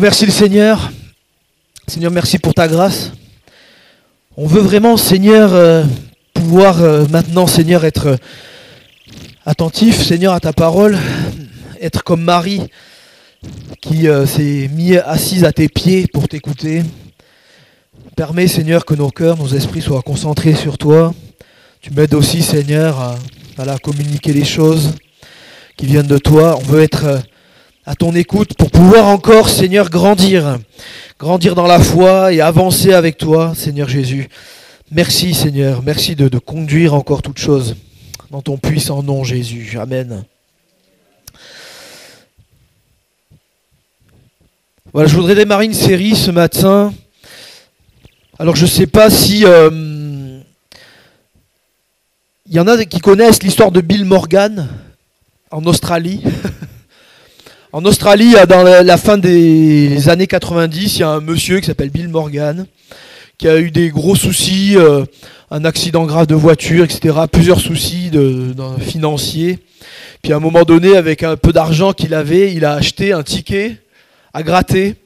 remercie le Seigneur. Seigneur, merci pour ta grâce. On veut vraiment, Seigneur, pouvoir maintenant, Seigneur, être attentif, Seigneur, à ta parole, être comme Marie qui s'est mise assise à tes pieds pour t'écouter. Permets, Seigneur, que nos cœurs, nos esprits soient concentrés sur toi. Tu m'aides aussi, Seigneur, à communiquer les choses qui viennent de toi. On veut être à ton écoute pour pouvoir encore, Seigneur, grandir dans la foi et avancer avec toi, Seigneur Jésus. Merci, Seigneur, merci de conduire encore toutes choses dans ton puissant nom, Jésus. Amen. Voilà, je voudrais démarrer une série ce matin. Alors, je ne sais pas si il y en a qui connaissent l'histoire de Bill Morgan en Australie. En Australie, dans la fin des années 90, il y a un monsieur qui s'appelle Bill Morgan, qui a eu des gros soucis, un accident grave de voiture, etc., plusieurs soucis financiers. Puis à un moment donné, avec un peu d'argent qu'il avait, il a acheté un ticket à gratter.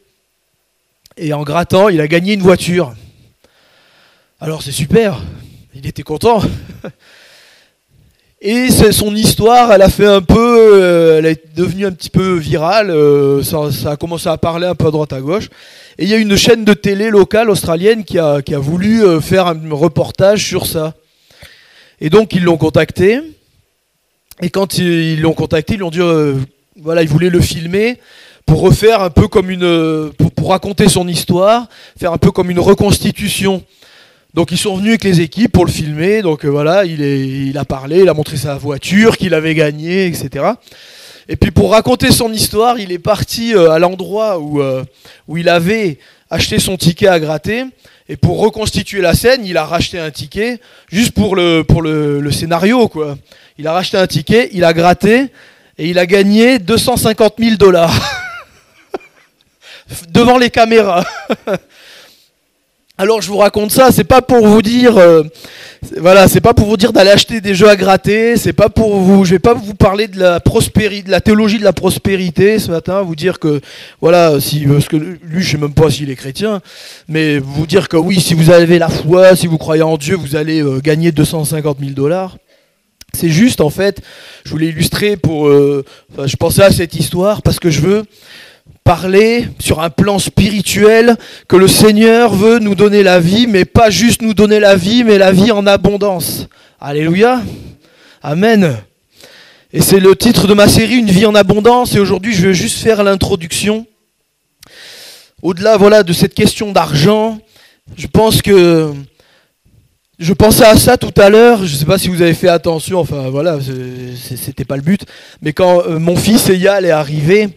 Et en grattant, il a gagné une voiture. Alors c'est super, il était content. Et son histoire, elle a fait un peu, elle est devenue un petit peu virale, ça a commencé à parler un peu à droite à gauche. Et il y a une chaîne de télé locale australienne qui a voulu faire un reportage sur ça. Et donc ils l'ont contacté. Et quand ils l'ont contacté, ils lui ont dit, voilà, ils voulaient le filmer pour refaire un peu comme pour raconter son histoire, faire un peu comme une reconstitution. Donc ils sont venus avec les équipes pour le filmer, donc voilà, il a parlé, il a montré sa voiture qu'il avait gagnée, etc. Et puis pour raconter son histoire, il est parti à l'endroit où il avait acheté son ticket à gratter, et pour reconstituer la scène, il a racheté un ticket, juste pour le scénario, quoi. Il a racheté un ticket, il a gratté, et il a gagné 250 000 $. Devant les caméras. Alors je vous raconte ça, c'est pas pour vous dire, c'est pas pour vous dire d'aller acheter des jeux à gratter, je vais pas vous parler de la prospérité, de la théologie de la prospérité ce matin, vous dire que voilà, parce que lui je sais même pas s'il est chrétien, mais vous dire que oui, si vous avez la foi, si vous croyez en Dieu, vous allez gagner 250 000 $. C'est juste en fait, je voulais illustrer je pensais à cette histoire parce que je veux parler sur un plan spirituel, que le Seigneur veut nous donner la vie, mais pas juste nous donner la vie, mais la vie en abondance. Alléluia. Amen. Et c'est le titre de ma série, Une vie en abondance, et aujourd'hui je vais juste faire l'introduction. Au-delà, voilà, de cette question d'argent, je pensais à ça tout à l'heure, je ne sais pas si vous avez fait attention, enfin voilà, c'était pas le but, mais quand mon fils Eyal est arrivé,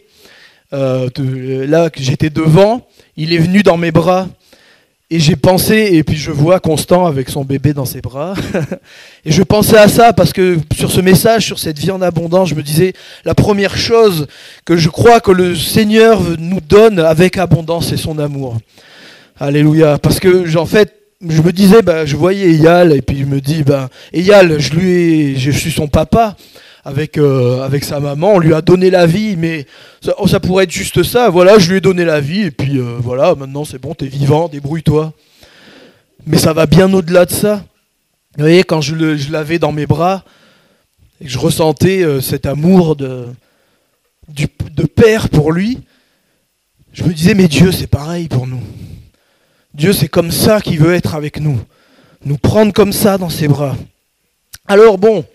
là que j'étais devant, il est venu dans mes bras et j'ai pensé, et puis je vois Constant avec son bébé dans ses bras et je pensais à ça parce que sur ce message, sur cette vie en abondance, je me disais la première chose que je crois que le Seigneur nous donne avec abondance, c'est son amour. Alléluia. Parce que en fait je me disais, je voyais Eyal et puis je me dis, Eyal, je suis son papa. Avec sa maman, on lui a donné la vie, mais ça pourrait être juste ça, voilà, je lui ai donné la vie, et puis voilà, maintenant c'est bon, t'es vivant, débrouille-toi. Mais ça va bien au-delà de ça. Vous voyez, quand je l'avais dans mes bras, et que je ressentais cet amour de père pour lui, je me disais, mais Dieu c'est pareil pour nous. Dieu c'est comme ça qu'il veut être avec nous, nous prendre comme ça dans ses bras. Alors bon,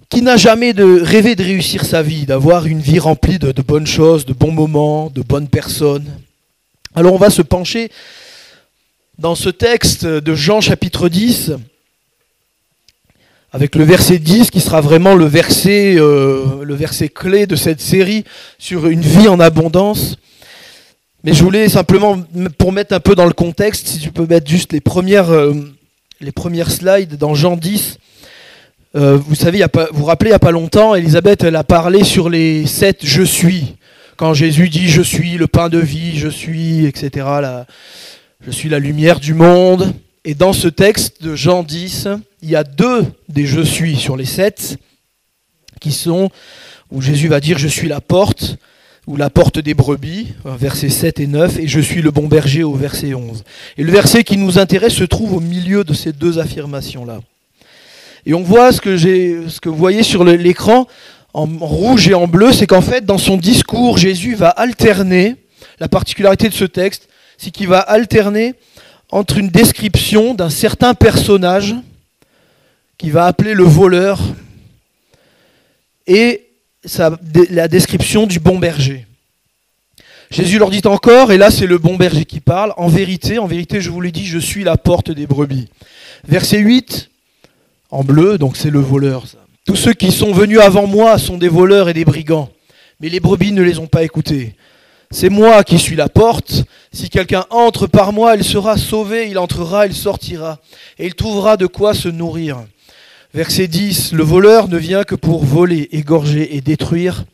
qui n'a jamais rêvé de réussir sa vie, d'avoir une vie remplie de bonnes choses, de bons moments, de bonnes personnes? Alors on va se pencher dans ce texte de Jean chapitre 10, avec le verset 10 qui sera vraiment le verset clé de cette série sur une vie en abondance. Mais je voulais simplement, pour mettre un peu dans le contexte, si tu peux mettre juste les premières slides dans Jean 10, vous savez, vous vous rappelez, il n'y a pas longtemps, Elisabeth, elle a parlé sur les 7 « je suis ». Quand Jésus dit « je suis le pain de vie »,« je suis », etc. Je suis la lumière du monde. Et dans ce texte de Jean 10, il y a 2 des « je suis » sur les 7, qui sont, où Jésus va dire « je suis la porte ». ou la porte des brebis, versets 7 et 9, et je suis le bon berger au verset 11. Et le verset qui nous intéresse se trouve au milieu de ces deux affirmations-là. Et on voit ce que vous voyez sur l'écran, en rouge et en bleu, c'est qu'en fait, dans son discours, Jésus va alterner, la particularité de ce texte, c'est qu'il va alterner entre une description d'un certain personnage, qu'il va appeler le voleur, et la description du bon berger. Jésus leur dit encore, et là c'est le bon berger qui parle, en vérité, je vous l'ai dit, je suis la porte des brebis. Verset 8, en bleu, donc c'est le voleur. Ça. Tous ceux qui sont venus avant moi sont des voleurs et des brigands, mais les brebis ne les ont pas écoutés. C'est moi qui suis la porte. Si quelqu'un entre par moi, il sera sauvé, il entrera, il sortira, et il trouvera de quoi se nourrir. Verset 10, le voleur ne vient que pour voler, égorger et détruire.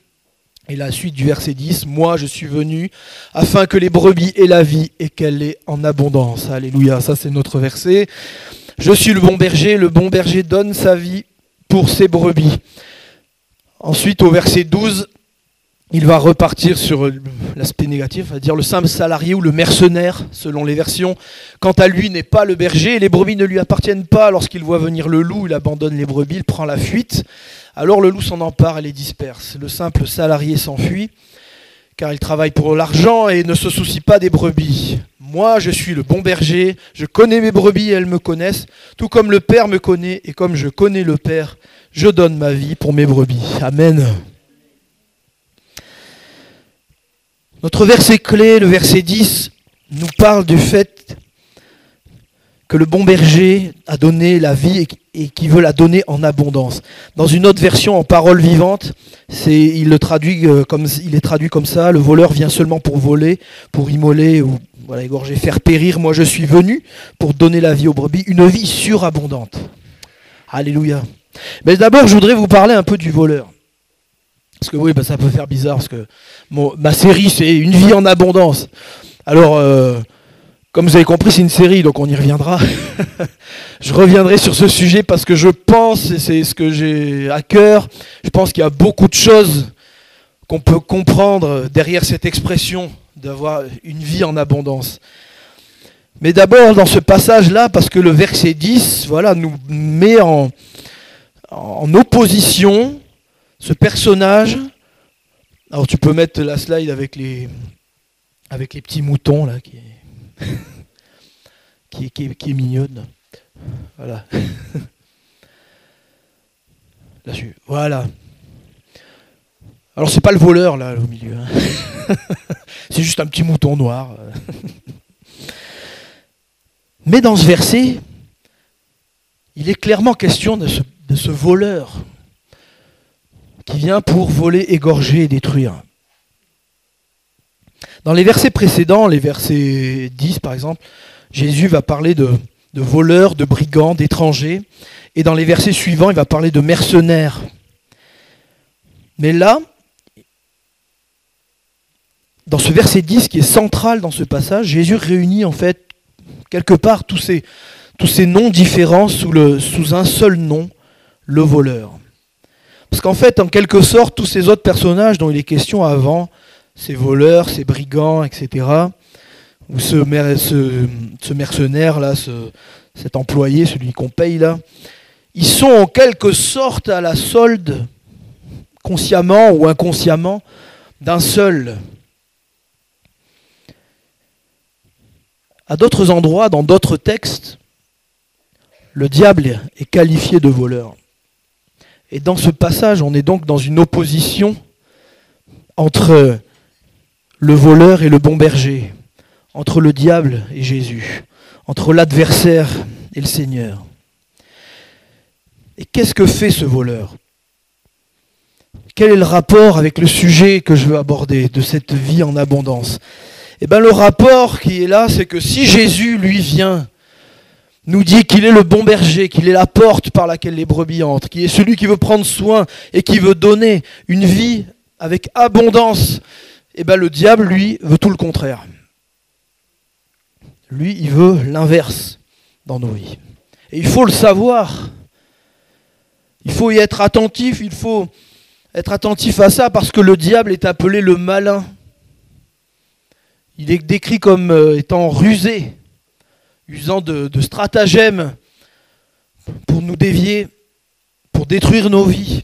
Et la suite du verset 10, moi je suis venu afin que les brebis aient la vie et qu'elle l'ait en abondance. Alléluia, ça c'est notre verset. Je suis le bon berger donne sa vie pour ses brebis. Ensuite au verset 12, il va repartir sur l'aspect négatif, c'est-à-dire le simple salarié ou le mercenaire, selon les versions. Quant à lui, n'est pas le berger, et les brebis ne lui appartiennent pas. Lorsqu'il voit venir le loup, il abandonne les brebis, il prend la fuite. Alors le loup s'en empare et les disperse. Le simple salarié s'enfuit, car il travaille pour l'argent et ne se soucie pas des brebis. Moi, je suis le bon berger, je connais mes brebis et elles me connaissent, tout comme le Père me connaît, et comme je connais le Père, je donne ma vie pour mes brebis. Amen. Notre verset clé, le verset 10, nous parle du fait que le bon berger a donné la vie et qu'il veut la donner en abondance. Dans une autre version, en parole vivante, il est traduit comme ça, le voleur vient seulement pour voler, pour immoler ou égorger, faire périr. Moi je suis venu pour donner la vie aux brebis, une vie surabondante. Alléluia. Mais d'abord je voudrais vous parler un peu du voleur. Parce que oui, ça peut faire bizarre, parce que ma série, c'est une vie en abondance. Alors, comme vous avez compris, c'est une série, donc on y reviendra. Je reviendrai sur ce sujet parce que je pense, et c'est ce que j'ai à cœur, je pense qu'il y a beaucoup de choses qu'on peut comprendre derrière cette expression d'avoir une vie en abondance. Mais d'abord, dans ce passage-là, parce que le verset 10, nous met en opposition ce personnage. Alors tu peux mettre la slide avec les petits moutons là qui est mignonne. Voilà. Là-dessus. Voilà. Alors c'est pas le voleur là au milieu. Hein. C'est juste un petit mouton noir. Mais dans ce verset, il est clairement question de ce voleur qui vient pour voler, égorger et détruire. Dans les versets précédents, les versets 10 par exemple, Jésus va parler de voleurs, de brigands, d'étrangers, et dans les versets suivants, il va parler de mercenaires. Mais là, dans ce verset 10 qui est central dans ce passage, Jésus réunit en fait quelque part tous ces noms différents sous un seul nom, le voleur. Parce qu'en fait, en quelque sorte, tous ces autres personnages dont il est question avant, ces voleurs, ces brigands, etc., ou ce mercenaire, là, cet employé, celui qu'on paye, là, ils sont en quelque sorte à la solde, consciemment ou inconsciemment, d'un seul. À d'autres endroits, dans d'autres textes, le diable est qualifié de voleur. Et dans ce passage, on est donc dans une opposition entre le voleur et le bon berger, entre le diable et Jésus, entre l'adversaire et le Seigneur. Et qu'est-ce que fait ce voleur ? Quel est le rapport avec le sujet que je veux aborder, de cette vie en abondance ? Eh bien, le rapport qui est là, c'est que si Jésus, lui, vient nous dit qu'il est le bon berger, qu'il est la porte par laquelle les brebis entrent, qu'il est celui qui veut prendre soin et qui veut donner une vie avec abondance, et bien le diable, lui, veut tout le contraire. Lui, il veut l'inverse dans nos vies. Et il faut le savoir. Il faut y être attentif, il faut être attentif à ça parce que le diable est appelé le malin. Il est décrit comme étant rusé, usant de stratagèmes pour nous dévier, pour détruire nos vies.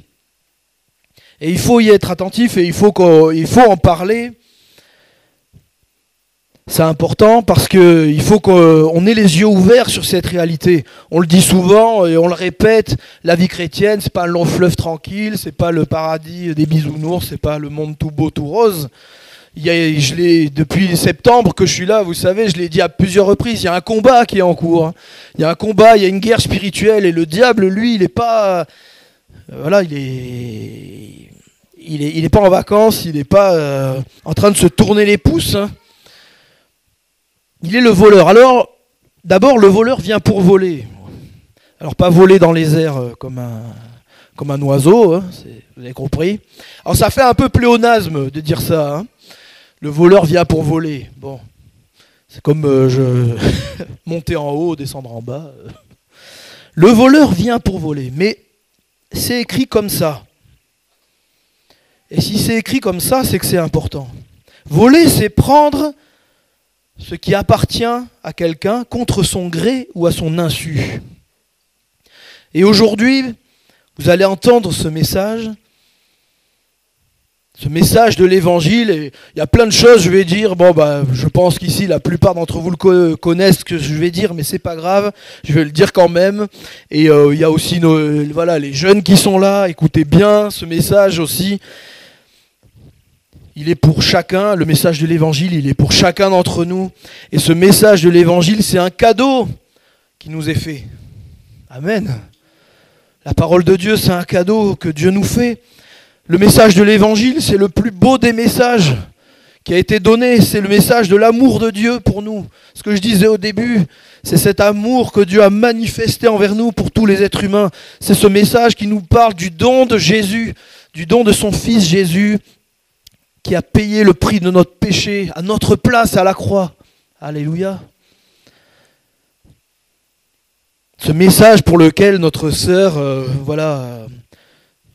Et il faut y être attentif et il faut en parler. C'est important parce qu'il faut qu'on ait les yeux ouverts sur cette réalité. On le dit souvent et on le répète, la vie chrétienne, c'est pas un long fleuve tranquille, c'est pas le paradis des bisounours, c'est pas le monde tout beau, tout rose. Depuis septembre que je suis là, vous savez, je l'ai dit à plusieurs reprises, il y a un combat qui est en cours. Il y a un combat, il y a une guerre spirituelle et le diable, lui, il n'est pas... Voilà, il est pas en vacances, il n'est pas en train de se tourner les pouces. Hein. Il est le voleur. Alors, d'abord, le voleur vient pour voler. Alors, pas voler dans les airs comme un oiseau, hein, vous avez compris. Alors, ça fait un peu pléonasme de dire ça. Hein. Le voleur vient pour voler. Bon, c'est comme monter en haut, descendre en bas. Le voleur vient pour voler, mais c'est écrit comme ça. Et si c'est écrit comme ça, c'est que c'est important. Voler, c'est prendre ce qui appartient à quelqu'un contre son gré ou à son insu. Et aujourd'hui, vous allez entendre ce message de l'évangile. Et il y a plein de choses, je vais dire. Je pense qu'ici, la plupart d'entre vous connaissent ce que je vais dire, mais c'est pas grave. Je vais le dire quand même. Et il y a aussi les jeunes qui sont là. Écoutez bien ce message aussi. Il est pour chacun, le message de l'évangile, il est pour chacun d'entre nous. Et ce message de l'évangile, c'est un cadeau qui nous est fait. Amen. La parole de Dieu, c'est un cadeau que Dieu nous fait. Le message de l'évangile, c'est le plus beau des messages qui a été donné. C'est le message de l'amour de Dieu pour nous. Ce que je disais au début, c'est cet amour que Dieu a manifesté envers nous pour tous les êtres humains. C'est ce message qui nous parle du don de Jésus, du don de son Fils Jésus, qui a payé le prix de notre péché à notre place à la croix. Alléluia. Ce message pour lequel notre sœur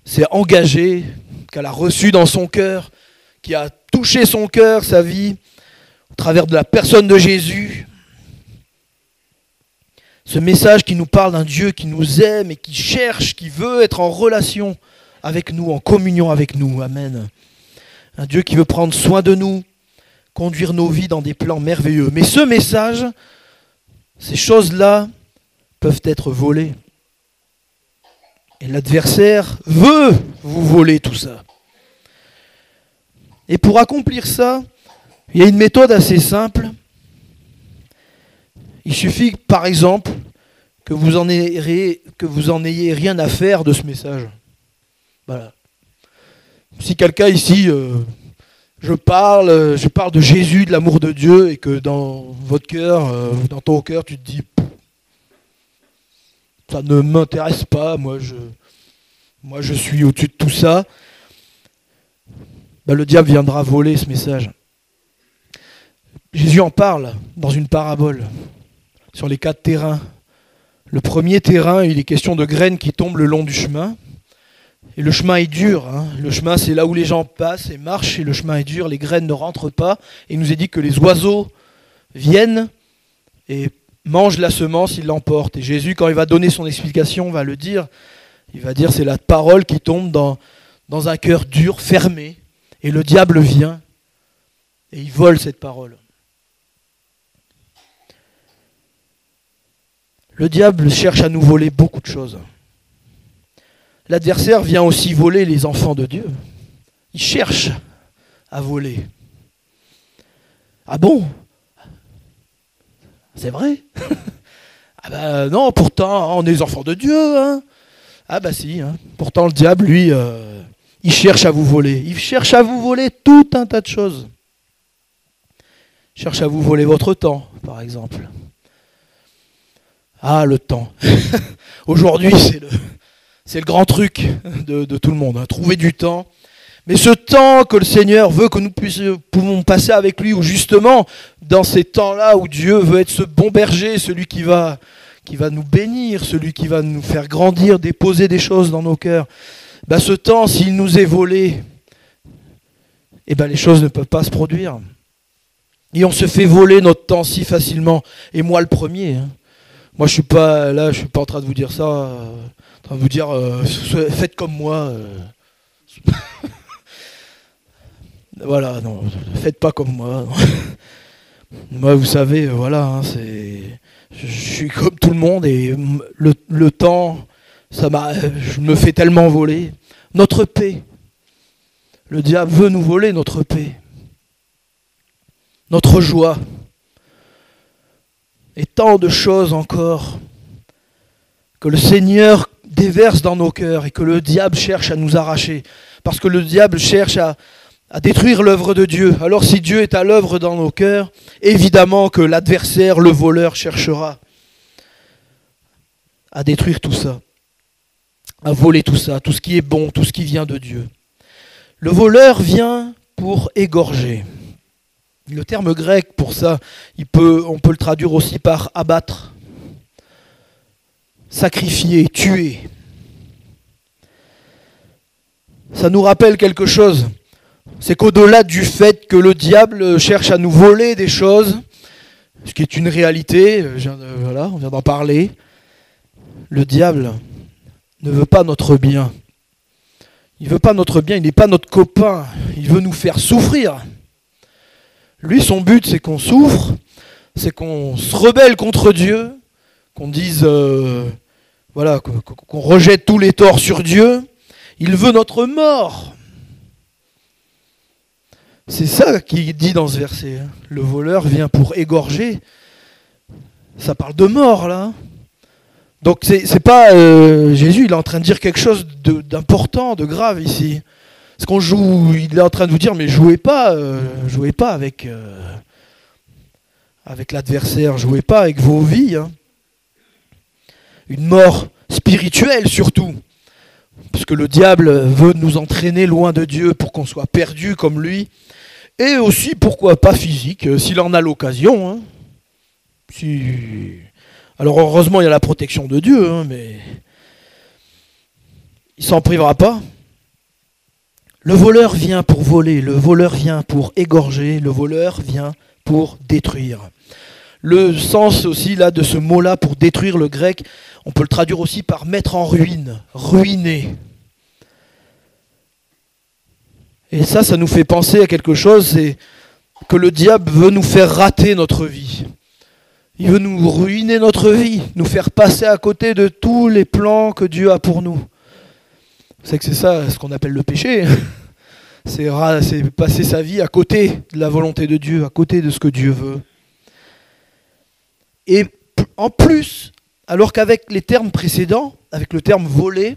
s'est engagée, qu'elle a reçu dans son cœur, qui a touché son cœur, sa vie, au travers de la personne de Jésus. Ce message qui nous parle d'un Dieu qui nous aime et qui cherche, qui veut être en relation avec nous, en communion avec nous. Amen. Un Dieu qui veut prendre soin de nous, conduire nos vies dans des plans merveilleux. Mais ce message, ces choses-là, peuvent être volées. Et l'adversaire veut vous voler tout ça. Et pour accomplir ça, il y a une méthode assez simple. Il suffit, par exemple, que vous en ayez rien à faire de ce message. Voilà. Si quelqu'un ici, je parle de Jésus, de l'amour de Dieu, et que dans votre cœur, dans ton cœur, tu te dis, ça ne m'intéresse pas, moi je suis au-dessus de tout ça, le diable viendra voler ce message. Jésus en parle dans une parabole sur les 4 terrains. Le premier terrain, il est question de graines qui tombent le long du chemin. Et le chemin est dur. Hein. Le chemin, c'est là où les gens passent et marchent. Et le chemin est dur, les graines ne rentrent pas. Et il nous est dit que les oiseaux viennent et mangent la semence, ils l'emportent. Et Jésus, quand il va donner son explication, va le dire. Il va dire, c'est la parole qui tombe dans un cœur dur, fermé. Et le diable vient et il vole cette parole. Le diable cherche à nous voler beaucoup de choses. L'adversaire vient aussi voler les enfants de Dieu. Il cherche à voler. Ah bon ? C'est vrai ? Non, pourtant, on est les enfants de Dieu. Hein. Ah si. Hein. Pourtant, le diable, lui, il cherche à vous voler. Il cherche à vous voler tout un tas de choses. Il cherche à vous voler votre temps, par exemple. Ah, le temps. Aujourd'hui, c'est le grand truc de tout le monde, hein, trouver du temps. Mais ce temps que le Seigneur veut que nous pouvons passer avec lui, ou justement, dans ces temps-là où Dieu veut être ce bon berger, celui qui va nous bénir, celui qui va nous faire grandir, déposer des choses dans nos cœurs, ben ce temps, s'il nous est volé, eh ben les choses ne peuvent pas se produire. Et on se fait voler notre temps si facilement. Et moi le premier. Hein. Moi je suis pas en train de vous dire ça, en train de vous dire faites comme moi. Voilà, non, faites pas comme moi. Moi vous savez, voilà, hein, je suis comme tout le monde et le temps, je me fais tellement voler. Notre paix. Le diable veut nous voler notre paix. Notre joie. Et tant de choses encore que le Seigneur déverse dans nos cœurs et que le diable cherche à nous arracher. Parce que le diable cherche à détruire l'œuvre de Dieu. Alors si Dieu est à l'œuvre dans nos cœurs, évidemment que l'adversaire, le voleur, cherchera à détruire tout ça, à voler tout ça, tout ce qui est bon, tout ce qui vient de Dieu. Le voleur vient pour égorger. Le terme grec pour ça, on peut le traduire aussi par abattre, sacrifier, tuer. Ça nous rappelle quelque chose. C'est qu'au-delà du fait que le diable cherche à nous voler des choses, ce qui est une réalité, voilà, on vient d'en parler, le diable ne veut pas notre bien. Il ne veut pas notre bien, il n'est pas notre copain, il veut nous faire souffrir. Lui, son but, c'est qu'on souffre, c'est qu'on se rebelle contre Dieu, qu'on dise, voilà, qu'on rejette tous les torts sur Dieu. Il veut notre mort. C'est ça qu'il dit dans ce verset. Le voleur vient pour égorger. Ça parle de mort, là. Donc, c'est pas Jésus, il est en train de dire quelque chose d'important, de grave ici. Parce qu'on joue, il est en train de vous dire, mais jouez pas avec l'adversaire, jouez pas avec vos vies. Hein. Une mort spirituelle surtout. Parce que le diable veut nous entraîner loin de Dieu pour qu'on soit perdu comme lui. Et aussi, pourquoi pas physique, s'il en a l'occasion. Hein. Alors heureusement, il y a la protection de Dieu, hein, mais il s'en privera pas. Le voleur vient pour voler, le voleur vient pour égorger, le voleur vient pour détruire. Le sens aussi là de ce mot-là pour détruire, le grec, on peut le traduire aussi par mettre en ruine, ruiner. Et ça nous fait penser à quelque chose, c'est que le diable veut nous faire rater notre vie. Il veut nous ruiner notre vie, nous faire passer à côté de tous les plans que Dieu a pour nous. Vous savez que c'est ça ce qu'on appelle le péché. C'est passer sa vie à côté de la volonté de Dieu, à côté de ce que Dieu veut. Et en plus, alors qu'avec les termes précédents, avec le terme voler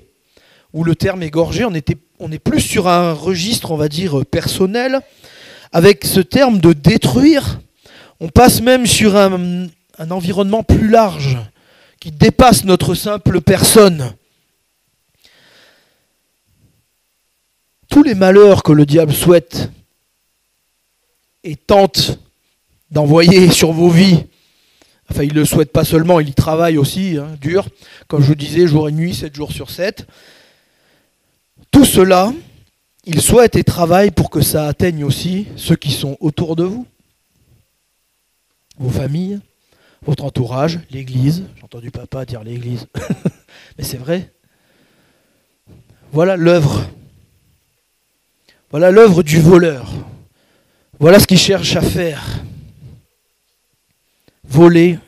ou le terme égorger, on est plus sur un registre, on va dire, personnel. Avec ce terme de détruire, on passe même sur un environnement plus large, qui dépasse notre simple personne. Tous les malheurs que le diable souhaite et tente d'envoyer sur vos vies, enfin il ne le souhaite pas seulement, il y travaille aussi, hein, dur, comme je vous disais, jour et nuit, 7 jours sur 7. Tout cela, il souhaite et travaille pour que ça atteigne aussi ceux qui sont autour de vous, vos familles, votre entourage, l'église. J'ai entendu papa dire l'église, mais c'est vrai. Voilà l'œuvre. Voilà l'œuvre du voleur. Voilà ce qu'il cherche à faire. Voler,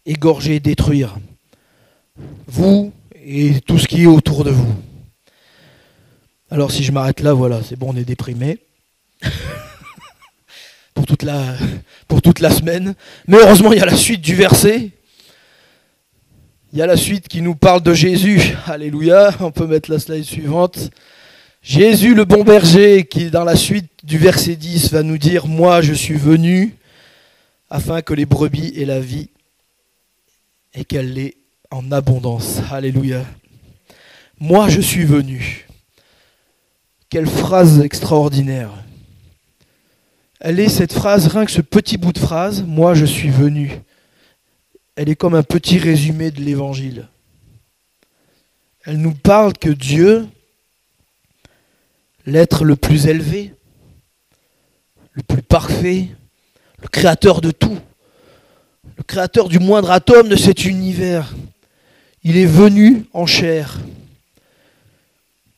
égorger, détruire. Vous et tout ce qui est autour de vous. Alors si je m'arrête là, voilà, c'est bon, on est déprimé. pour toute la semaine. Mais heureusement, il y a la suite du verset. Il y a la suite qui nous parle de Jésus. Alléluia. On peut mettre la slide suivante. Jésus le bon berger qui dans la suite du verset 10 va nous dire « Moi je suis venu afin que les brebis aient la vie et qu'elle l'ait en abondance. » Alléluia. « Moi je suis venu ». Quelle phrase extraordinaire. Elle est cette phrase, rien que ce petit bout de phrase « Moi je suis venu ». Elle est comme un petit résumé de l'évangile. Elle nous parle que Dieu l'être le plus élevé, le plus parfait, le créateur de tout, le créateur du moindre atome de cet univers. Il est venu en chair,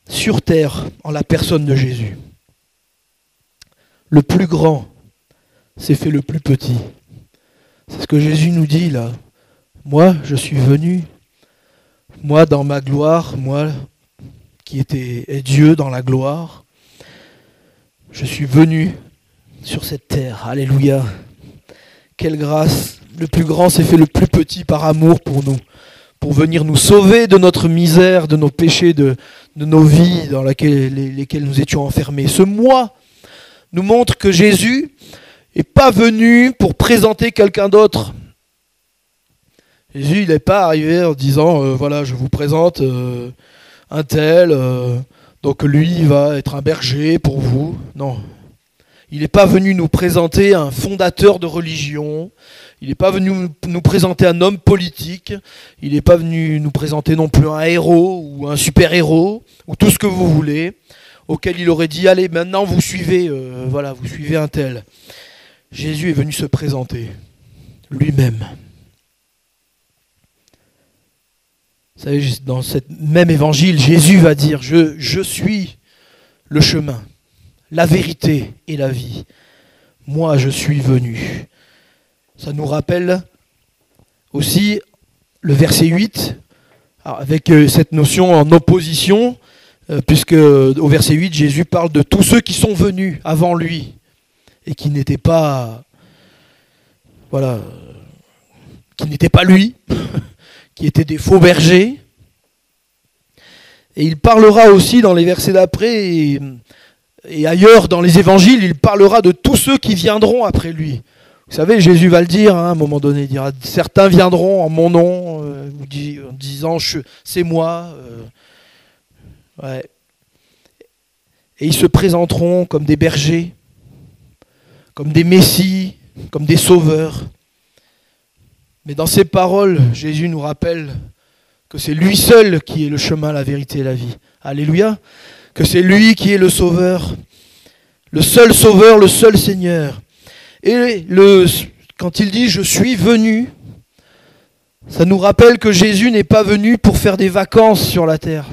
sur terre, en la personne de Jésus. Le plus grand s'est fait le plus petit. C'est ce que Jésus nous dit là. Moi, je suis venu, moi dans ma gloire, moi qui est Dieu dans la gloire, je suis venu sur cette terre. Alléluia. Quelle grâce. Le plus grand s'est fait le plus petit par amour pour nous, pour venir nous sauver de notre misère, de nos péchés, de nos vies dans lesquelles nous étions enfermés. Ce moi nous montre que Jésus n'est pas venu pour présenter quelqu'un d'autre. Jésus, il n'est pas arrivé en disant, voilà, je vous présente un tel, donc lui, il va être un berger pour vous. Non. Il n'est pas venu nous présenter un fondateur de religion. Il n'est pas venu nous présenter un homme politique. Il n'est pas venu nous présenter non plus un héros ou un super-héros ou tout ce que vous voulez, auquel il aurait dit, allez, maintenant vous suivez, vous suivez un tel. Jésus est venu se présenter lui-même. Vous savez, dans ce même évangile, Jésus va dire, je suis le chemin, la vérité et la vie. Moi, je suis venu. Ça nous rappelle aussi le verset 8, avec cette notion en opposition, puisque au verset 8, Jésus parle de tous ceux qui sont venus avant lui et qui n'étaient pas, qui n'étaient pas lui, qui étaient des faux bergers. Et il parlera aussi dans les versets d'après et ailleurs dans les évangiles, il parlera de tous ceux qui viendront après lui. Vous savez, Jésus va le dire, à un moment donné, il dira, certains viendront en mon nom, en disant, c'est moi. Ouais. Et ils se présenteront comme des bergers, comme des messies, comme des sauveurs. Mais dans ces paroles, Jésus nous rappelle que c'est lui seul qui est le chemin, la vérité et la vie. Alléluia. Que c'est lui qui est le sauveur, le seul Seigneur. Et quand il dit « je suis venu », ça nous rappelle que Jésus n'est pas venu pour faire des vacances sur la terre.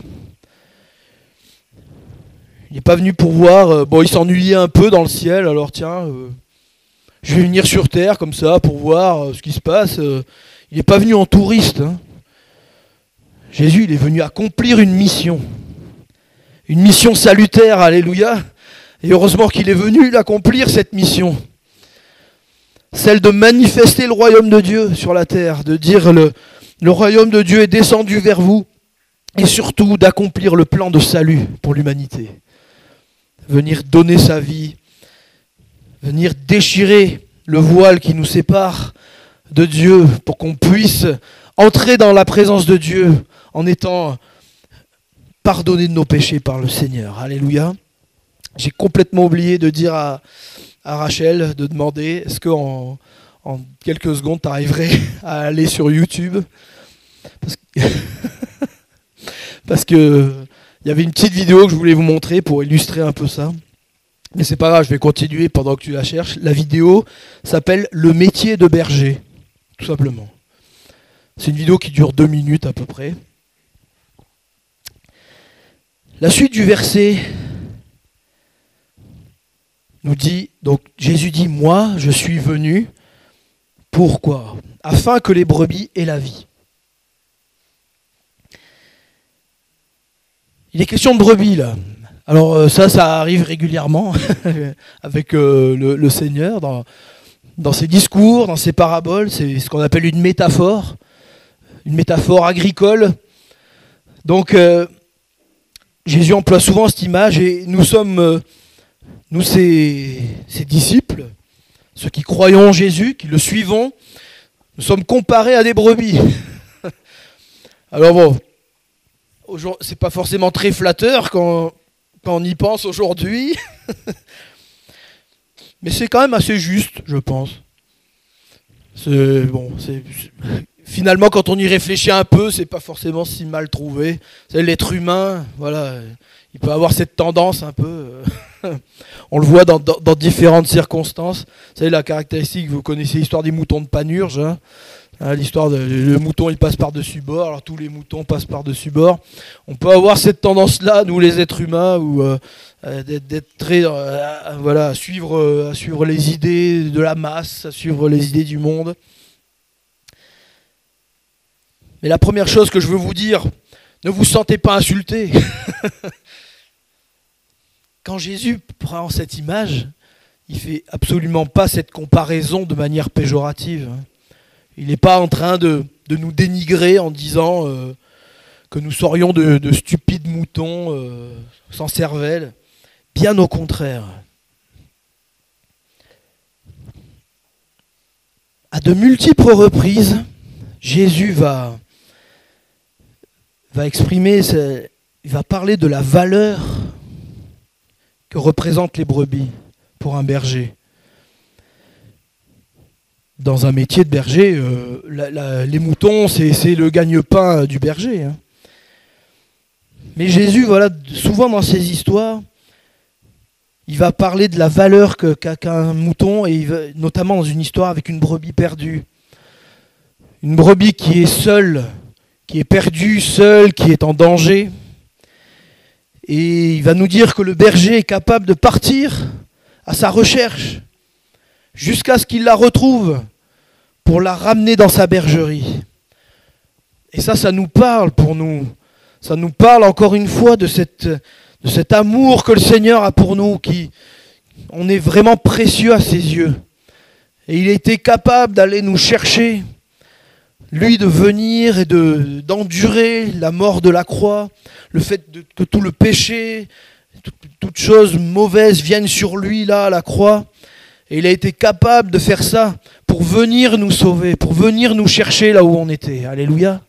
Il n'est pas venu pour voir, il s'ennuyait un peu dans le ciel, alors tiens, je vais venir sur terre comme ça pour voir ce qui se passe. Il n'est pas venu en touriste. Hein. Jésus, il est venu accomplir une mission salutaire, alléluia. Et heureusement qu'il est venu accomplir cette mission. Celle de manifester le royaume de Dieu sur la terre, de dire le royaume de Dieu est descendu vers vous, et surtout d'accomplir le plan de salut pour l'humanité. Venir donner sa vie, venir déchirer le voile qui nous sépare de Dieu pour qu'on puisse entrer dans la présence de Dieu en étant pardonné de nos péchés par le Seigneur. Alléluia. J'ai complètement oublié de dire à Rachel, de demander, est-ce qu'en quelques secondes, tu arriverais à aller sur YouTube ? Parce que il y avait une petite vidéo que je voulais vous montrer pour illustrer un peu ça. Mais c'est pas grave, je vais continuer pendant que tu la cherches. La vidéo s'appelle « Le métier de berger », tout simplement. C'est une vidéo qui dure 2 minutes à peu près. La suite du verset nous dit, donc Jésus dit, moi je suis venu, pourquoi ? Afin que les brebis aient la vie. Il est question de brebis là. Alors ça arrive régulièrement avec le Seigneur dans ses discours, dans ses paraboles. C'est ce qu'on appelle une métaphore agricole. Donc Jésus emploie souvent cette image et nous sommes, nous ses disciples, ceux qui croyons en Jésus, qui le suivons, nous sommes comparés à des brebis. Alors bon, c'est pas forcément très flatteur quand on y pense aujourd'hui, mais c'est quand même assez juste, je pense. finalement, quand on y réfléchit un peu, c'est pas forcément si mal trouvé. C'est l'être humain, voilà, il peut avoir cette tendance un peu. On le voit dans différentes circonstances. Vous savez, la caractéristique, vous connaissez l'histoire des moutons de Panurge. L'histoire le mouton, il passe par-dessus bord, alors tous les moutons passent par-dessus bord. On peut avoir cette tendance-là, nous les êtres humains, d'être très, voilà, à suivre les idées de la masse, à suivre les idées du monde. Mais la première chose que je veux vous dire, ne vous sentez pas insulté. Quand Jésus prend cette image, il ne fait absolument pas cette comparaison de manière péjorative. Il n'est pas en train de nous dénigrer en disant que nous serions de stupides moutons sans cervelle. Bien au contraire. À de multiples reprises, Jésus va exprimer, il va parler de la valeur que représentent les brebis pour un berger. Dans un métier de berger, les moutons, c'est le gagne-pain du berger. Mais Jésus, voilà, souvent dans ses histoires, il va parler de la valeur qu'a un mouton, et notamment dans une histoire avec une brebis perdue. Une brebis qui est seule, qui est perdue, seule, qui est en danger. Et il va nous dire que le berger est capable de partir à sa recherche, jusqu'à ce qu'il la retrouve, pour la ramener dans sa bergerie. Et ça nous parle pour nous. Ça nous parle encore une fois de cet amour que le Seigneur a pour nous, on est vraiment précieux à ses yeux. Et il a été capable d'aller nous chercher, lui, de venir et d'endurer la mort de la croix, le fait que tout le péché, toute chose mauvaise vienne sur lui, là, à la croix. Et il a été capable de faire ça pour venir nous sauver, pour venir nous chercher là où on était. Alléluia.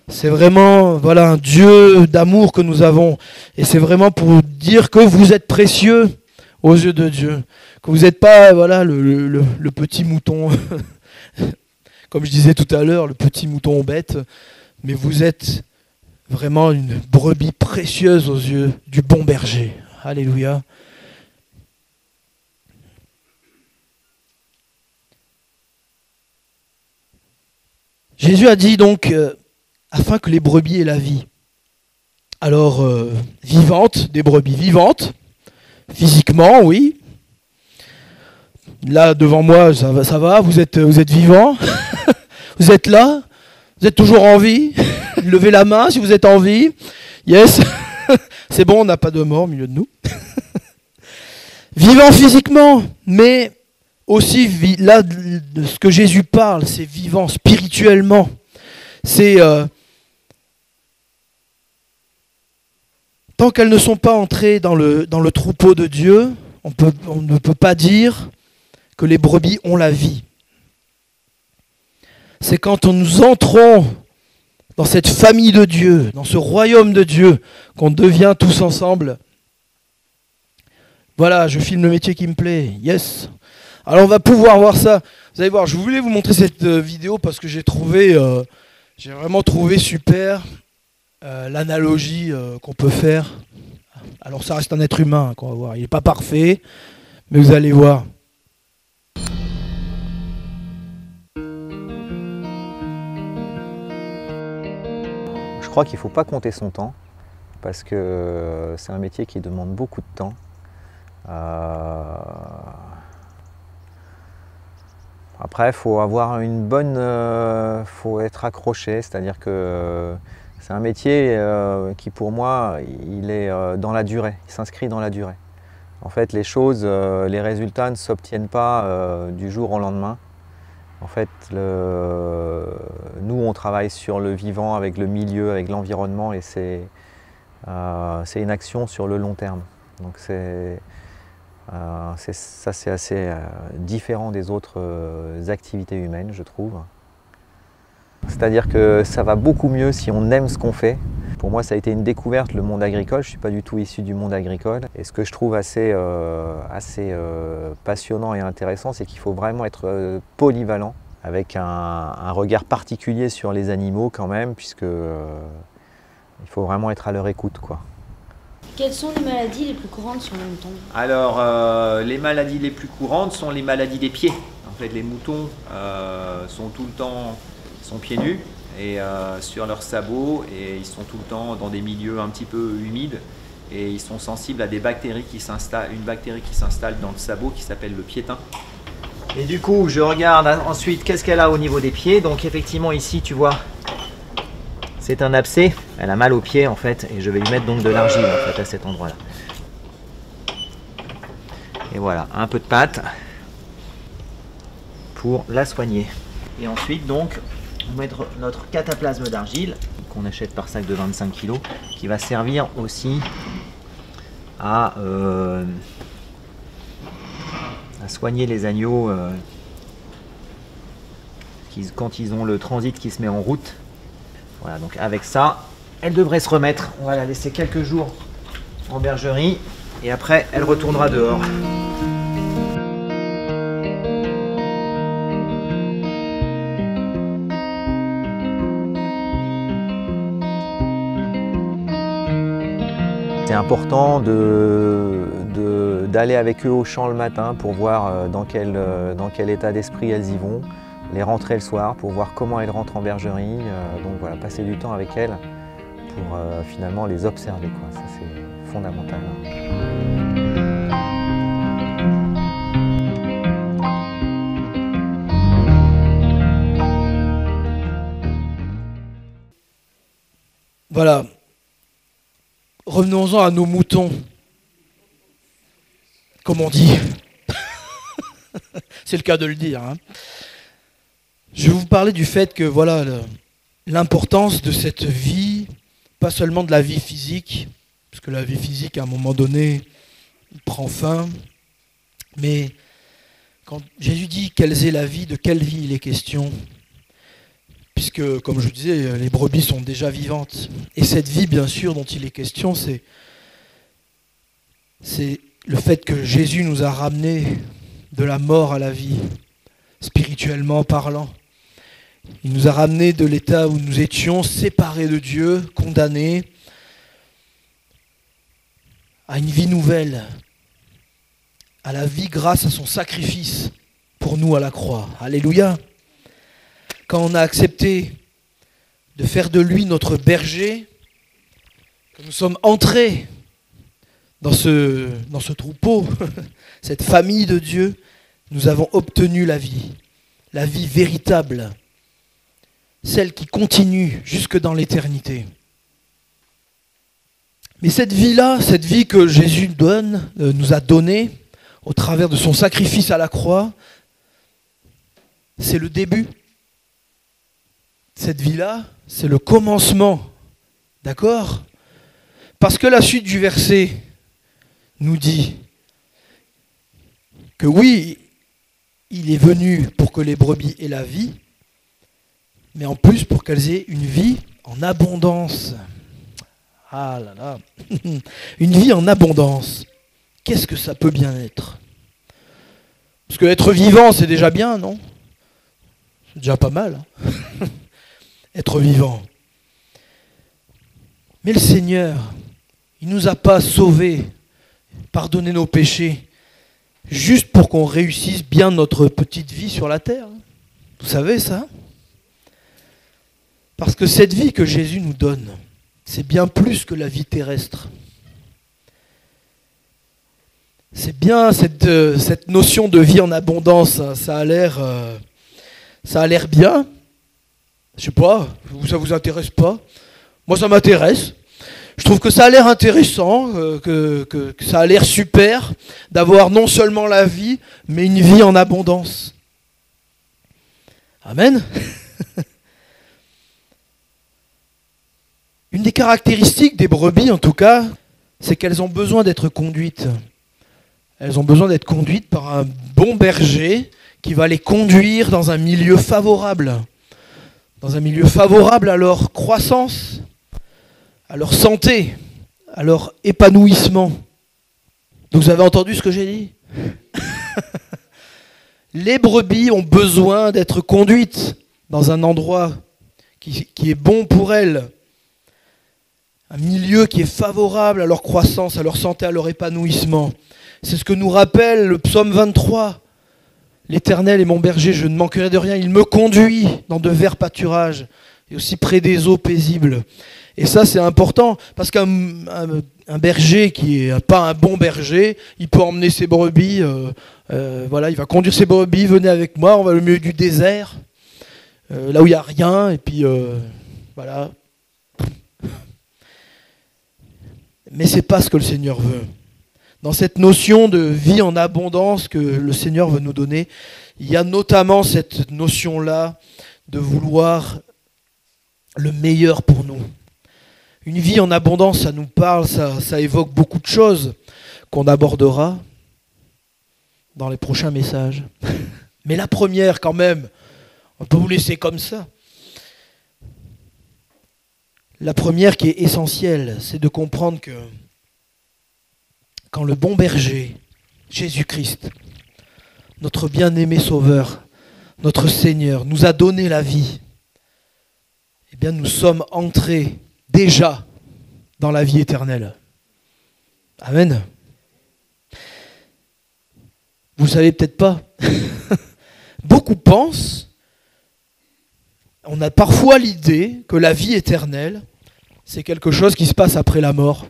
C'est vraiment, voilà, un Dieu d'amour que nous avons. Et c'est vraiment pour dire que vous êtes précieux aux yeux de Dieu. Que vous n'êtes pas, voilà, le petit mouton, comme je disais tout à l'heure, le petit mouton bête. Mais vous êtes vraiment une brebis précieuse aux yeux du bon berger. Alléluia. Jésus a dit donc, afin que les brebis aient la vie. Alors, vivantes, des brebis vivantes, physiquement, oui. Là, devant moi, ça va, vous êtes vivants, vous êtes là, vous êtes toujours en vie. Levez la main si vous êtes en vie. Yes, c'est bon, on n'a pas de mort au milieu de nous. Vivants physiquement, mais aussi, là, de ce que Jésus parle, c'est vivant spirituellement. C'est tant qu'elles ne sont pas entrées dans le troupeau de Dieu, on ne peut pas dire que les brebis ont la vie. C'est quand nous entrons dans cette famille de Dieu, dans ce royaume de Dieu, qu'on devient tous ensemble. Voilà, je filme le métier qui me plaît. Yes. Alors on va pouvoir voir ça. Vous allez voir, je voulais vous montrer cette vidéo parce que j'ai vraiment trouvé super l'analogie qu'on peut faire. Alors ça reste un être humain qu'on va voir. Il n'est pas parfait, mais vous allez voir. Je crois qu'il ne faut pas compter son temps parce que c'est un métier qui demande beaucoup de temps. Après, il faut avoir faut être accroché, c'est-à-dire que c'est un métier qui, pour moi, il est dans la durée, il s'inscrit dans la durée. En fait, les résultats ne s'obtiennent pas du jour au lendemain. En fait, nous, on travaille sur le vivant, avec le milieu, avec l'environnement, et c'est une action sur le long terme. Donc c'est assez différent des autres activités humaines, je trouve. C'est-à-dire que ça va beaucoup mieux si on aime ce qu'on fait. Pour moi, ça a été une découverte, le monde agricole. Je ne suis pas du tout issu du monde agricole. Et ce que je trouve assez passionnant et intéressant, c'est qu'il faut vraiment être polyvalent. avec un regard particulier sur les animaux quand même, puisque il faut vraiment être à leur écoute, quoi. Quelles sont les maladies les plus courantes sur les moutons? Alors, les maladies les plus courantes sont les maladies des pieds. En fait, les moutons sont tout le temps pieds nus et sur leurs sabots, et ils sont tout le temps dans des milieux un petit peu humides, et ils sont sensibles à des bactéries qui s'installent, une bactérie qui s'installe dans le sabot qui s'appelle le piétin. Et du coup, je regarde ensuite qu'est-ce qu'elle a au niveau des pieds. Donc effectivement ici, tu vois, c'est un abcès. Elle a mal aux pieds en fait, et je vais lui mettre donc de l'argile en fait à cet endroit-là. Et voilà, un peu de pâte pour la soigner. Et ensuite donc, on va mettre notre cataplasme d'argile qu'on achète par sac de 25 kg, qui va servir aussi à soigner les agneaux quand ils ont le transit qui se met en route. Voilà, donc avec ça, elle devrait se remettre. On va la laisser quelques jours en bergerie et après elle retournera dehors. C'est important d'aller avec eux au champ le matin pour voir dans quel état d'esprit elles y vont, les rentrer le soir pour voir comment elles rentrent en bergerie. Donc voilà, passer du temps avec elles pour finalement les observer, quoi. Ça c'est fondamental. Voilà. Revenons-en à nos moutons. Comme on dit. C'est le cas de le dire. Hein. Je vais vous parler du fait que voilà l'importance de cette vie, pas seulement de la vie physique, parce que la vie physique à un moment donné prend fin, mais quand Jésus dit quelle est la vie, de quelle vie il est question, puisque comme je disais, les brebis sont déjà vivantes. Et cette vie bien sûr dont il est question, c'est le fait que Jésus nous a ramenés de la mort à la vie, spirituellement parlant. Il nous a ramenés de l'état où nous étions séparés de Dieu, condamnés, à une vie nouvelle, à la vie grâce à son sacrifice pour nous à la croix. Alléluia. Quand on a accepté de faire de lui notre berger, que nous sommes entrés dans ce troupeau, cette famille de Dieu, nous avons obtenu la vie véritable, celle qui continue jusque dans l'éternité. Mais cette vie-là, cette vie que Jésus nous a donnée au travers de son sacrifice à la croix, c'est le début. Cette vie-là, c'est le commencement. D'accord ? Parce que la suite du verset nous dit que oui, il est venu pour que les brebis aient la vie, mais en plus pour qu'elles aient une vie en abondance. Ah là là, une vie en abondance. Qu'est-ce que ça peut bien être ? Parce que être vivant, c'est déjà bien, non ? C'est déjà pas mal. Hein. Être vivant. Mais le Seigneur, il ne nous a pas sauvés, pardonné nos péchés, juste pour qu'on réussisse bien notre petite vie sur la terre. Vous savez ça ? Parce que cette vie que Jésus nous donne, c'est bien plus que la vie terrestre. C'est bien cette notion de vie en abondance, hein. Ça a l'air bien. Je sais pas, ça vous intéresse pas ? Moi ça m'intéresse. Je trouve que ça a l'air intéressant, que ça a l'air super d'avoir non seulement la vie, mais une vie en abondance. Amen. Une des caractéristiques des brebis, en tout cas, c'est qu'elles ont besoin d'être conduites. Elles ont besoin d'être conduites par un bon berger qui va les conduire dans un milieu favorable. Dans un milieu favorable à leur croissance, à leur santé, à leur épanouissement. Donc vous avez entendu ce que j'ai dit ? Les brebis ont besoin d'être conduites dans un endroit qui est bon pour elles, un milieu qui est favorable à leur croissance, à leur santé, à leur épanouissement. C'est ce que nous rappelle le psaume 23. L'Éternel est mon berger, je ne manquerai de rien. Il me conduit dans de verts pâturages et aussi près des eaux paisibles. Et ça, c'est important parce qu'un berger qui n'est pas un bon berger, il peut emmener ses brebis, il va conduire ses brebis, venez avec moi, on va au milieu du désert, là où il n'y a rien, et puis voilà. Mais ce n'est pas ce que le Seigneur veut. Dans cette notion de vie en abondance que le Seigneur veut nous donner, il y a notamment cette notion-là de vouloir le meilleur pour nous. Une vie en abondance, ça nous parle, ça évoque beaucoup de choses qu'on abordera dans les prochains messages. Mais la première, quand même, on peut vous laisser comme ça. La première qui est essentielle, c'est de comprendre que quand le bon berger, Jésus-Christ, notre bien-aimé Sauveur, notre Seigneur, nous a donné la vie, eh bien nous sommes entrés déjà dans la vie éternelle. Amen. Vous ne savez peut-être pas. Beaucoup pensent, on a parfois l'idée que la vie éternelle, c'est quelque chose qui se passe après la mort.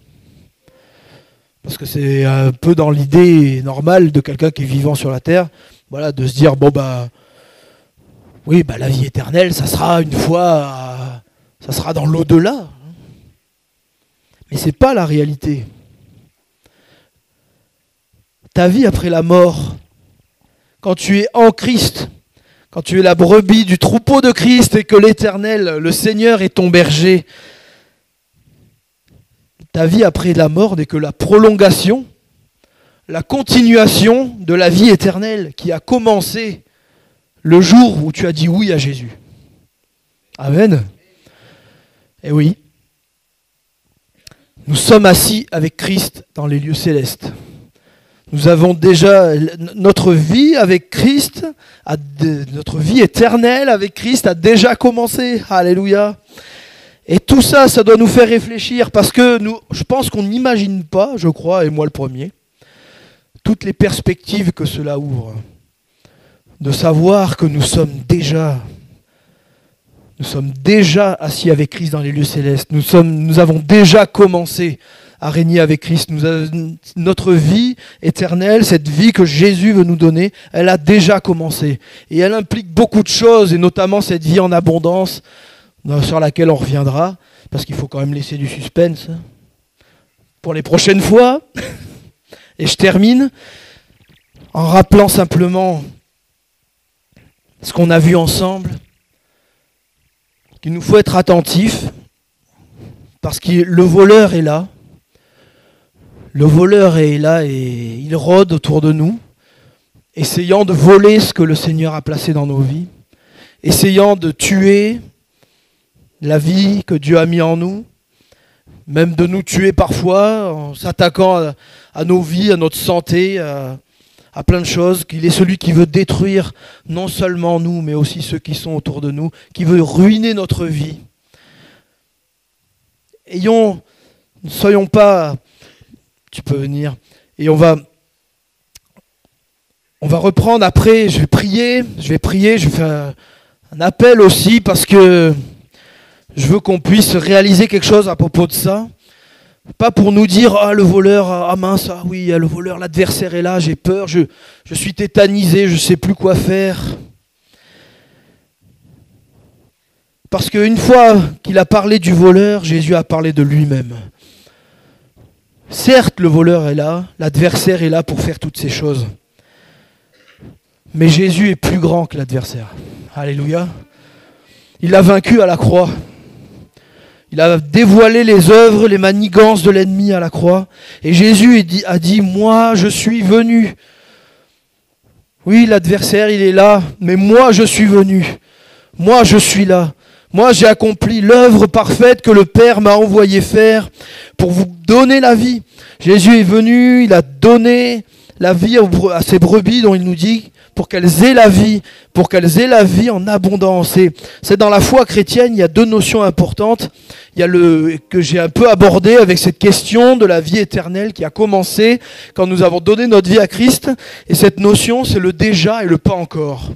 Parce que c'est un peu dans l'idée normale de quelqu'un qui est vivant sur la terre, voilà, de se dire, la vie éternelle, ça sera une fois, ça sera dans l'au-delà. Mais ce n'est pas la réalité. Ta vie après la mort, quand tu es en Christ, quand tu es la brebis du troupeau de Christ et que l'Éternel, le Seigneur est ton berger, ta vie après la mort n'est que la prolongation, la continuation de la vie éternelle qui a commencé le jour où tu as dit oui à Jésus. Amen. Eh oui. Nous sommes assis avec Christ dans les lieux célestes. Nous avons déjà notre vie avec Christ, notre vie éternelle avec Christ a déjà commencé. Alléluia. Et tout ça, ça doit nous faire réfléchir parce que je pense qu'on n'imagine pas, je crois, et moi le premier, toutes les perspectives que cela ouvre. De savoir que nous sommes déjà assis avec Christ dans les lieux célestes. Nous avons déjà commencé à régner avec Christ. Notre vie éternelle, cette vie que Jésus veut nous donner, elle a déjà commencé. Et elle implique beaucoup de choses, et notamment cette vie en abondance, sur laquelle on reviendra, parce qu'il faut quand même laisser du suspense pour les prochaines fois. Et je termine en rappelant simplement ce qu'on a vu ensemble, qu'il nous faut être attentifs, parce que le voleur est là. Le voleur est là et il rôde autour de nous, essayant de voler ce que le Seigneur a placé dans nos vies, essayant de tuer la vie que Dieu a mis en nous, même de nous tuer parfois en s'attaquant à nos vies, à notre santé, à plein de choses, qu'il est celui qui veut détruire non seulement nous, mais aussi ceux qui sont autour de nous, qui veut ruiner notre vie. Ne soyons pas... Tu peux venir. Et on va reprendre après, je vais prier, je vais faire un appel aussi, parce que je veux qu'on puisse réaliser quelque chose à propos de ça. Pas pour nous dire, le voleur, mince, oui, le voleur, l'adversaire est là, j'ai peur, je suis tétanisé, je ne sais plus quoi faire. Parce qu'une fois qu'il a parlé du voleur, Jésus a parlé de lui-même. Certes, le voleur est là, l'adversaire est là pour faire toutes ces choses. Mais Jésus est plus grand que l'adversaire. Alléluia. Il l'a vaincu à la croix. Il a dévoilé les œuvres, les manigances de l'ennemi à la croix. Et Jésus a dit, moi je suis venu. Oui, l'adversaire il est là, mais moi je suis venu. Moi je suis là. Moi j'ai accompli l'œuvre parfaite que le Père m'a envoyé faire pour vous donner la vie. Jésus est venu, il a donné la vie à ses brebis, dont il nous dit, pour qu'elles aient la vie, en abondance. Et c'est dans la foi chrétienne, il y a deux notions importantes. Il y a que j'ai un peu abordé avec cette question de la vie éternelle qui a commencé quand nous avons donné notre vie à Christ. Et cette notion, c'est le déjà et le pas encore.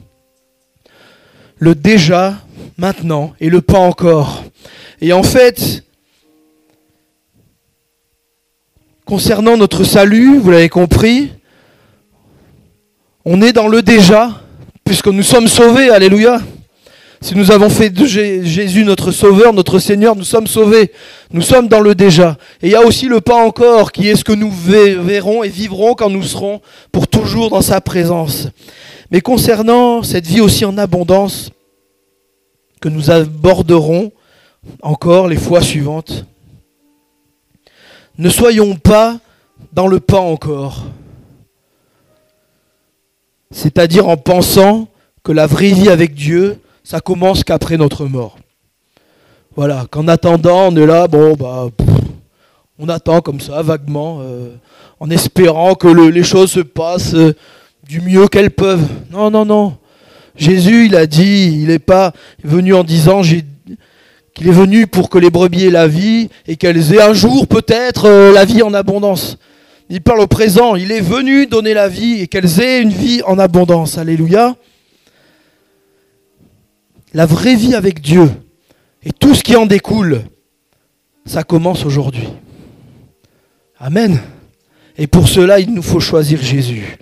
Le déjà, maintenant, et le pas encore. Et en fait, concernant notre salut, vous l'avez compris, on est dans le déjà, puisque nous sommes sauvés, alléluia. Si nous avons fait de Jésus notre sauveur, notre Seigneur, nous sommes sauvés. Nous sommes dans le déjà. Et il y a aussi le pas encore, qui est ce que nous verrons et vivrons quand nous serons pour toujours dans sa présence. Mais concernant cette vie aussi en abondance, que nous aborderons encore les fois suivantes, ne soyons pas dans le pas encore. C'est-à-dire en pensant que la vraie vie avec Dieu, ça commence qu'après notre mort. Voilà, qu'en attendant, on est là, on attend comme ça, vaguement, en espérant que les choses se passent du mieux qu'elles peuvent. Non, non, non. Jésus, il a dit, il n'est pas venu en disant qu'il est venu pour que les brebis aient la vie et qu'elles aient un jour peut-être la vie en abondance. Il parle au présent, il est venu donner la vie et qu'elles aient une vie en abondance. Alléluia. La vraie vie avec Dieu et tout ce qui en découle, ça commence aujourd'hui. Amen. Et pour cela, il nous faut choisir Jésus.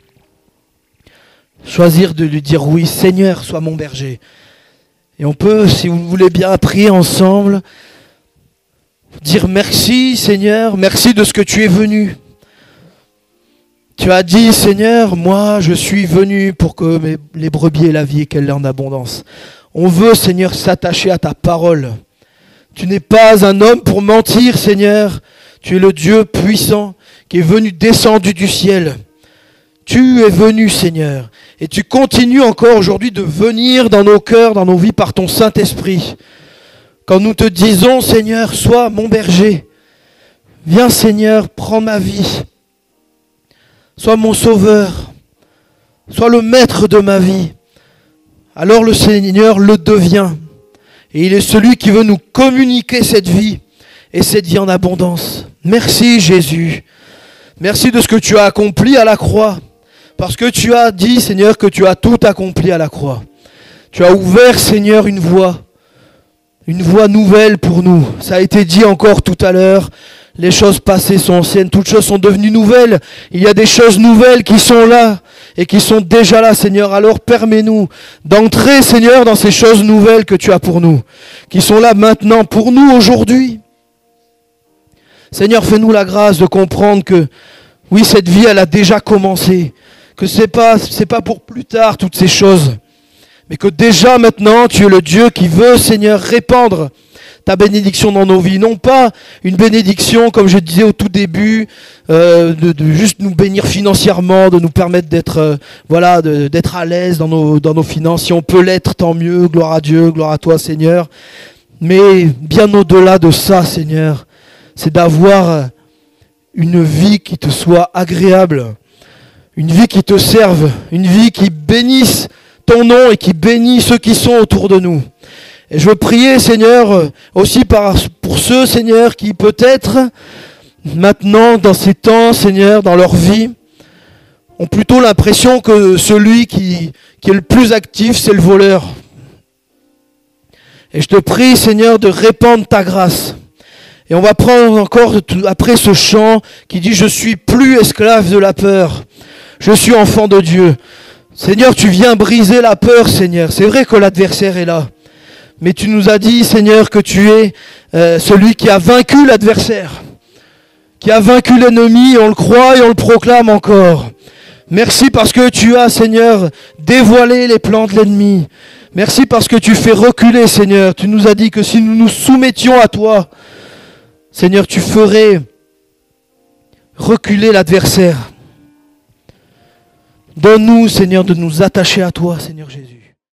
Choisir de lui dire oui, Seigneur, sois mon berger. Et on peut, si vous voulez bien, prier ensemble, dire merci Seigneur, merci de ce que tu es venu. Tu as dit, Seigneur, moi je suis venu pour que les brebis aient la vie et qu'elle l'ait en abondance. On veut, Seigneur, s'attacher à ta parole. Tu n'es pas un homme pour mentir, Seigneur. Tu es le Dieu puissant qui est venu descendu du ciel. Tu es venu, Seigneur, et tu continues encore aujourd'hui de venir dans nos cœurs, dans nos vies par ton Saint-Esprit. Quand nous te disons, Seigneur, sois mon berger. Viens, Seigneur, prends ma vie. Sois mon sauveur. Sois le maître de ma vie. Alors le Seigneur le devient. Et il est celui qui veut nous communiquer cette vie et cette vie en abondance. Merci Jésus. Merci de ce que tu as accompli à la croix. Parce que tu as dit, Seigneur, que tu as tout accompli à la croix. Tu as ouvert, Seigneur, une voie nouvelle pour nous. Ça a été dit encore tout à l'heure. Les choses passées sont anciennes, toutes choses sont devenues nouvelles. Il y a des choses nouvelles qui sont là et qui sont déjà là, Seigneur. Alors permets-nous d'entrer, Seigneur, dans ces choses nouvelles que tu as pour nous, qui sont là maintenant pour nous aujourd'hui. Seigneur, fais-nous la grâce de comprendre que, oui, cette vie, elle a déjà commencé, que c'est pas pour plus tard toutes ces choses, mais que déjà maintenant, tu es le Dieu qui veut, Seigneur, répandre ta bénédiction dans nos vies. Non pas une bénédiction, comme je disais au tout début, de juste nous bénir financièrement, de nous permettre d'être d'être à l'aise dans nos finances. Si on peut l'être, tant mieux. Gloire à Dieu, gloire à toi, Seigneur. Mais bien au-delà de ça, Seigneur, c'est d'avoir une vie qui te soit agréable, une vie qui te serve, une vie qui bénisse ton nom et qui bénit ceux qui sont autour de nous. Et je veux prier, Seigneur, aussi pour ceux, Seigneur, qui peut-être, maintenant, dans ces temps, Seigneur, dans leur vie, ont plutôt l'impression que celui qui est le plus actif, c'est le voleur. Et je te prie, Seigneur, de répandre ta grâce. Et on va prendre encore, après ce chant, qui dit « Je suis plus esclave de la peur, je suis enfant de Dieu ». Seigneur, tu viens briser la peur, Seigneur. C'est vrai que l'adversaire est là. Mais tu nous as dit, Seigneur, que tu es celui qui a vaincu l'adversaire, qui a vaincu l'ennemi, on le croit et on le proclame encore. Merci parce que tu as, Seigneur, dévoilé les plans de l'ennemi. Merci parce que tu fais reculer, Seigneur. Tu nous as dit que si nous nous soumettions à toi, Seigneur, tu ferais reculer l'adversaire. Donne-nous, Seigneur, de nous attacher à toi, Seigneur Jésus.